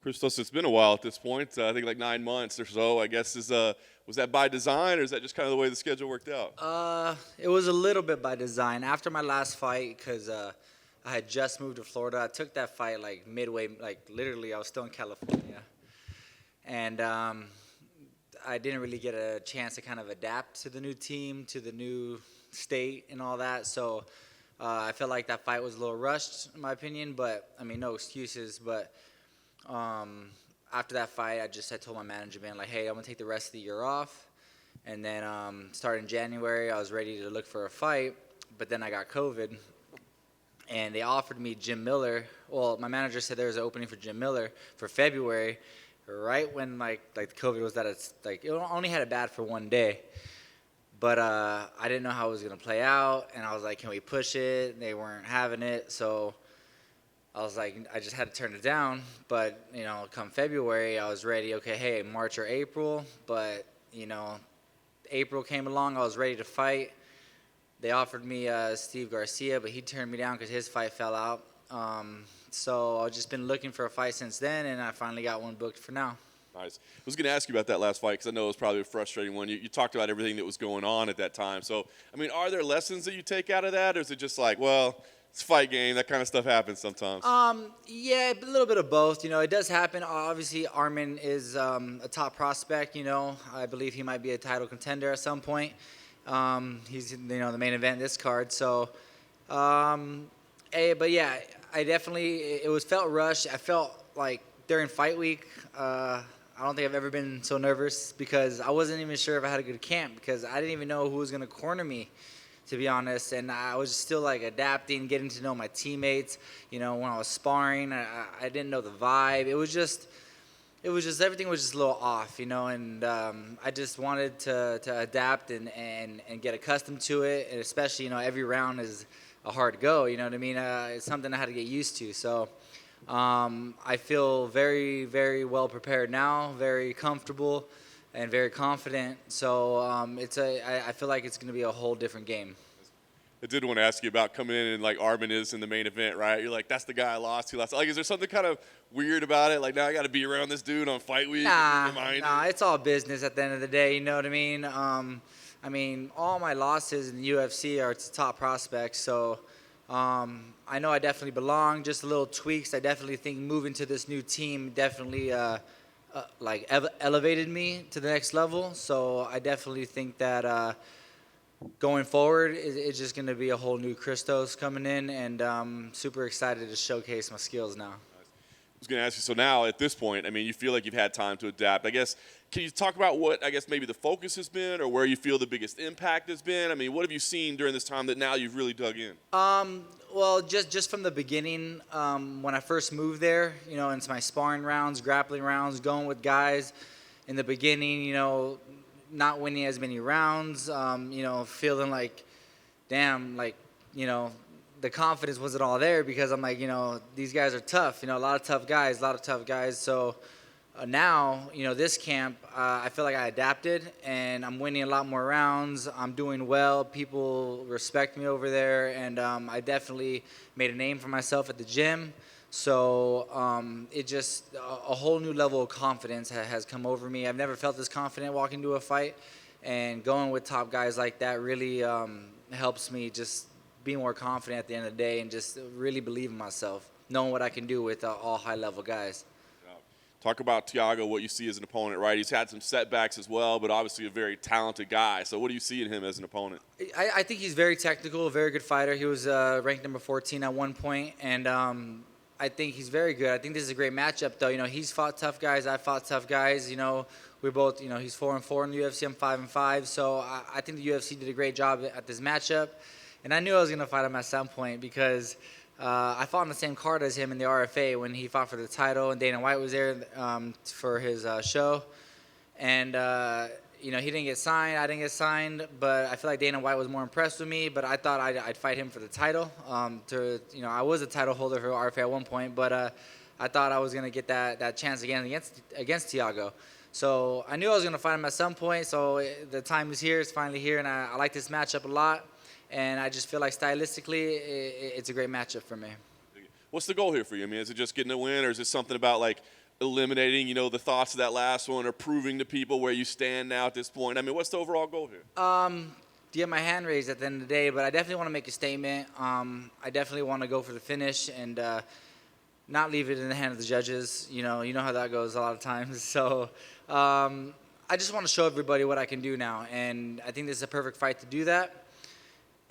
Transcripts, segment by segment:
Christos, it's been a while at this point. I think like 9 months or so. I guess was that by design, or is that just kind of the way the schedule worked out? It was a little bit by design. After my last fight, because I had just moved to Florida, I took that fight like midway, like literally I was still in California. And I didn't really get a chance to kind of adapt to the new team, to the new state and all that. So I felt like that fight was a little rushed, in my opinion, but I mean, no excuses. But after that fight, I told my manager, man, like, hey, I'm going to take the rest of the year off. And then starting January, I was ready to look for a fight, but then I got COVID. And they offered me Jim Miller. Well, my manager said there was an opening for Jim Miller for February, right when like COVID was at its, like, it only had it bad for one day. But I didn't know how it was going to play out, and I was like, can we push it? And they weren't having it, so I was like, I just had to turn it down. But, you know, come February, I was ready. Okay, hey, March or April. But, you know, April came along, I was ready to fight. They offered me Steve Garcia, but he turned me down because his fight fell out. So I've just been looking for a fight since then, and I finally got one booked for now. Nice. I was going to ask you about that last fight because I know it was probably a frustrating one. You talked about everything that was going on at that time. So, I mean, are there lessons that you take out of that, or is it just like, well, it's a fight game, that kind of stuff happens sometimes? Yeah, a little bit of both. You know, it does happen. Obviously, Armin is a top prospect. You know, I believe he might be a title contender at some point. He's, you know, the main event in this card. So, but yeah, I definitely, it felt rushed. I felt like during fight week, I don't think I've ever been so nervous because I wasn't even sure if I had a good camp because I didn't even know who was going to corner me, to be honest. And I was still like adapting, getting to know my teammates. You know, when I was sparring, I didn't know the vibe. It was just everything was just a little off, you know. And I just wanted to adapt and get accustomed to it. And especially, you know, every round is a hard go. You know what I mean? It's something I had to get used to. So I feel very, very well prepared now, very comfortable, and very confident. So I feel like it's going to be a whole different game. I did want to ask you about coming in and like Armin is in the main event, right? You're like, that's the guy I lost to last. Like, is there something kind of weird about it? Like, now I got to be around this dude on fight week. Nah, it's all business at the end of the day. You know what I mean? I mean, all my losses in the UFC are to top prospects. So I know I definitely belong. Just a little tweaks. I definitely think moving to this new team definitely elevated me to the next level. So I definitely think that going forward, it's just going to be a whole new Christos coming in, and I'm super excited to showcase my skills now. I was going to ask you, so now at this point, I mean, you feel like you've had time to adapt. I guess, can you talk about what, I guess, maybe the focus has been or where you feel the biggest impact has been? I mean, what have you seen during this time that now you've really dug in? Well, just from the beginning, when I first moved there, you know, into my sparring rounds, grappling rounds, going with guys in the beginning, you know, not winning as many rounds, you know, feeling like, damn, like, you know, the confidence wasn't all there because I'm like, you know, these guys are tough, you know, a lot of tough guys. So now, you know, this camp, I feel like I adapted and I'm winning a lot more rounds. I'm doing well. People respect me over there, and I definitely made a name for myself at the gym. So it just a whole new level of confidence has come over me. I've never felt this confident walking into a fight, and going with top guys like that really helps me just be more confident at the end of the day and just really believe in myself, knowing what I can do with all high-level guys. Talk about Thiago, what you see as an opponent, right? He's had some setbacks as well, but obviously a very talented guy. So what do you see in him as an opponent? I think he's very technical, a very good fighter. He was ranked number 14 at one point, and I think he's very good. I think this is a great matchup, though. You know, he's fought tough guys. I fought tough guys. You know, we're both, you know, he's 4-4 in the UFC. I'm 5-5. So I think the UFC did a great job at this matchup. And I knew I was going to fight him at some point because I fought on the same card as him in the RFA when he fought for the title, and Dana White was there for his show. And, you know, he didn't get signed. I didn't get signed. But I feel like Dana White was more impressed with me. But I thought I'd fight him for the title. You know, I was a title holder for RFA at one point. But I thought I was going to get that chance again against Thiago. So I knew I was going to fight him at some point. So the time is here. It's finally here. And I like this matchup a lot. And I just feel like stylistically, it's a great matchup for me. What's the goal here for you? I mean, is it just getting a win, or is it something about like eliminating, the thoughts of that last one or proving to people where you stand now at this point? I mean, what's the overall goal here? To get my hand raised at the end of the day, but I definitely want to make a statement. I definitely want to go for the finish and not leave it in the hand of the judges. You know how that goes a lot of times. So I just want to show everybody what I can do now, and I think this is a perfect fight to do that.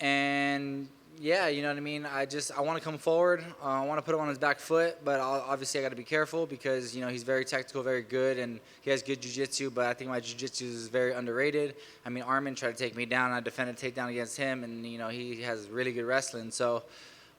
And yeah, you know what I mean. I want to come forward. I want to put him on his back foot, but obviously I got to be careful because he's very technical, very good, and he has good jiu-jitsu. But I think my jiu-jitsu is very underrated. I mean, Armin tried to take me down. I defended a takedown against him, and he has really good wrestling. So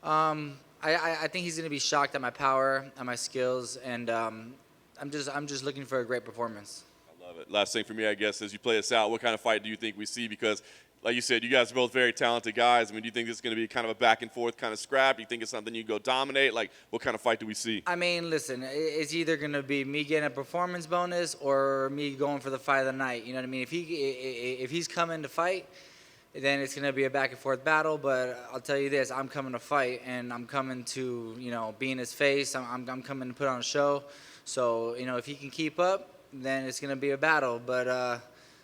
I think he's going to be shocked at my power, at my skills, and I'm just looking for a great performance. I love it. Last thing for me, I guess, as you play us out, what kind of fight do you think we see? Because like you said, you guys are both very talented guys. I mean, do you think this is going to be kind of a back-and-forth kind of scrap? Do you think it's something you go dominate? Like, what kind of fight do we see? I mean, listen, it's either going to be me getting a performance bonus or me going for the fight of the night. You know what I mean? If he's coming to fight, then it's going to be a back-and-forth battle. But I'll tell you this, I'm coming to fight, and I'm coming to, be in his face. I'm coming to put on a show. So, if he can keep up, then it's going to be a battle. But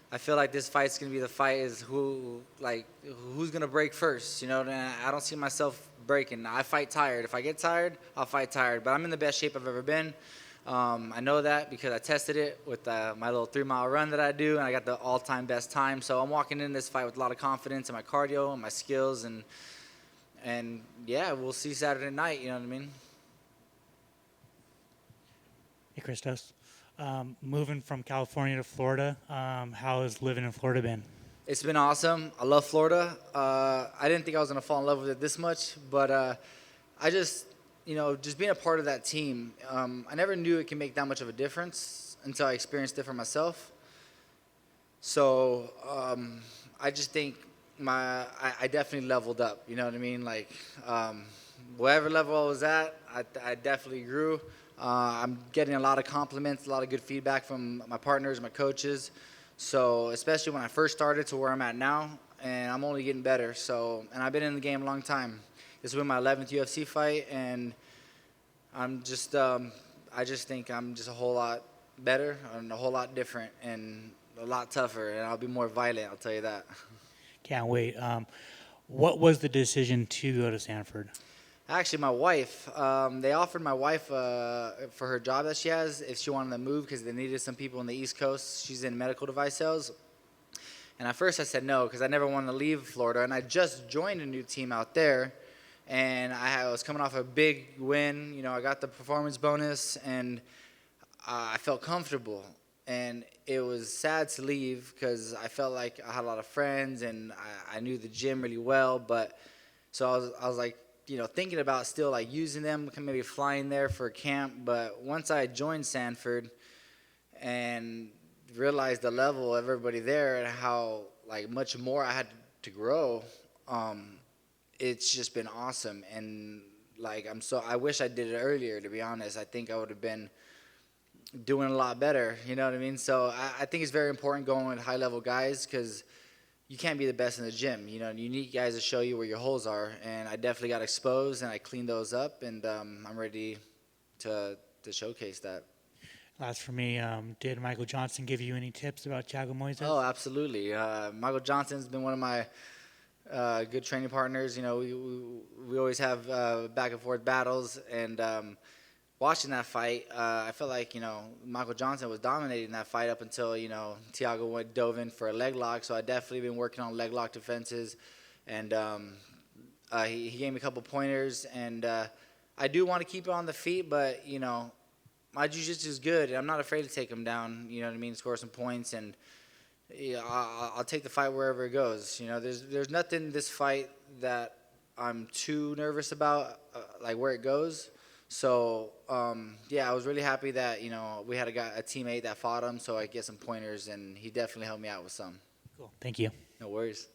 I feel like this fight's going to be the fight is who's going to break first, And I don't see myself breaking. I fight tired. If I get tired, I'll fight tired. But I'm in the best shape I've ever been. I know that because I tested it with my little 3-mile run that I do, and I got the all-time best time. So I'm walking in this fight with a lot of confidence in my cardio and my skills. And yeah, we'll see Saturday night, you know what I mean? Hey, Christos. Moving from California to Florida, how has living in Florida been? It's been awesome. I love Florida. I didn't think I was going to fall in love with it this much, but I just being a part of that team, I never knew it can make that much of a difference until I experienced it for myself. So I just think I definitely leveled up, you know what I mean? Like, whatever level I was at, I definitely grew. I'm getting a lot of compliments, a lot of good feedback from my partners, my coaches. So especially when I first started to where I'm at now, and I'm only getting better. So, and I've been in the game a long time. This will be my 11th UFC fight, and I just think I'm just a whole lot better and a whole lot different and a lot tougher, and I'll be more violent, I'll tell you that. Can't wait. What was the decision to go to Sanford? Actually, my wife, they offered my wife for her job that she has if she wanted to move because they needed some people on the East Coast. She's in medical device sales. And at first I said no because I never wanted to leave Florida. And I just joined a new team out there. And I was coming off a big win. I got the performance bonus, and I felt comfortable. And it was sad to leave because I felt like I had a lot of friends and I knew the gym really well. But so I was like, thinking about still like using them, maybe flying there for a camp. But once I joined Sanford and realized the level of everybody there and how like much more I had to grow, it's just been awesome. And like I wish I did it earlier, to be honest. I think I would have been doing a lot better, you know what I mean? So I think it's very important going with high level guys because you can't be the best in the gym. You need guys to show you where your holes are. And I definitely got exposed, and I cleaned those up, and I'm ready to showcase that. Last for me, did Michael Johnson give you any tips about Thiago Moises? Oh, absolutely. Michael Johnson's been one of my good training partners. We always have back-and-forth battles, and watching that fight, I felt like, Michael Johnson was dominating that fight up until, Thiago dove in for a leg lock. So I definitely been working on leg lock defenses. And he gave me a couple pointers. And I do want to keep it on the feet, but, my jiu-jitsu is good. And I'm not afraid to take him down, you know what I mean, score some points. And I'll take the fight wherever it goes. There's nothing in this fight that I'm too nervous about, like where it goes. So, I was really happy that, we had a teammate that fought him, so I get some pointers, and he definitely helped me out with some. Cool. Thank you. No worries.